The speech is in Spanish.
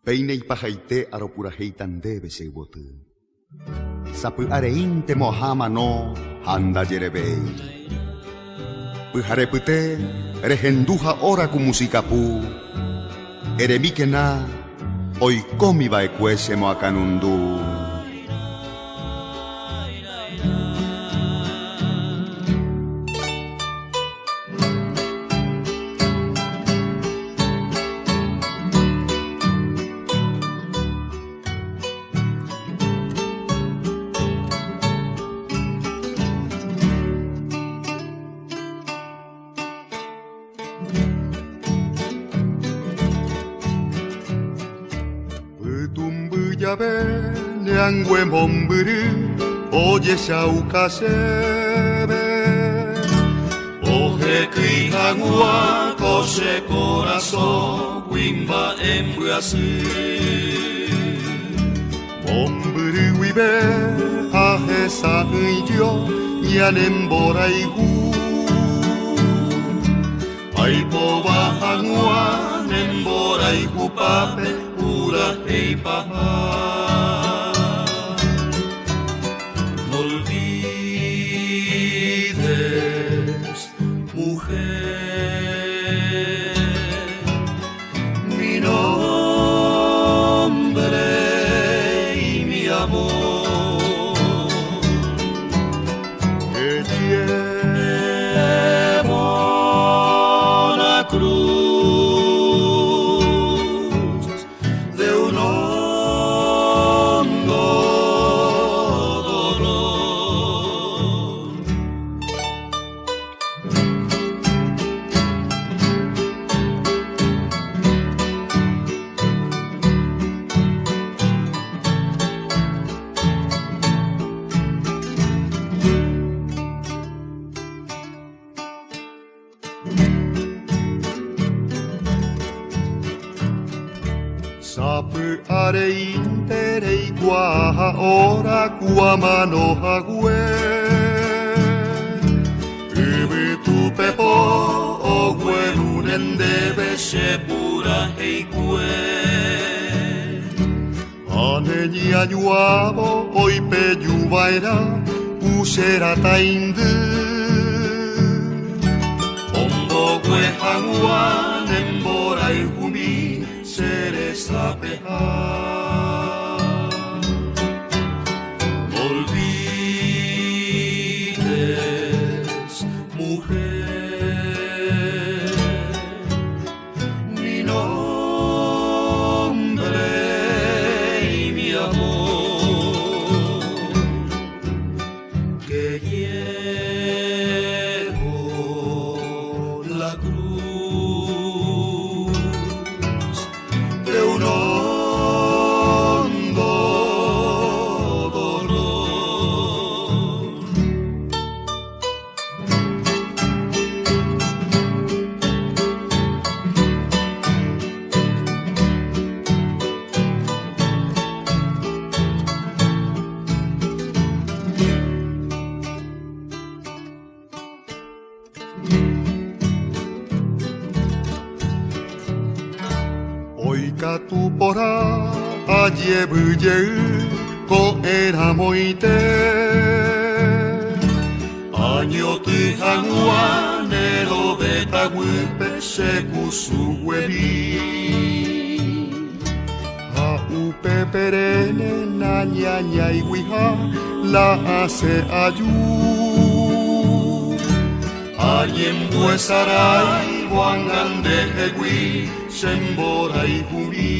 Peinei pajaite aropuraheitan debe se botu. Sapu areinte mohama no handa yerebei. Pujarepute rehenduja ora ku musikapu. Eremikena oikomi vaekuese moakanundu. Nyangwe momburu oye shaukasebe Oje kuihagua kose corazón wimba embuasu Momburu wibe ahesa uyo yanemboraigu Aipo bahagua nemboraigu pape pura heipaha Sapu areinte reiguaha ora kuamano hague Ubu tu pepo ogue unen debe sepura heikue Ane ni ayuavo oipe yuvaera usera taindu Ombo gue hagua nemborai humi Seresapeha olvides mujer mi nombre y mi amor que llevo la cruz de un hondo dolor. Oika tu pora ayebuye ko eramoite Año tu hagua nero betaguipe sekusuwebi A upe perene na nyanya iwiha la hace ayu Anyembue sarai wangande hegui Semborai humi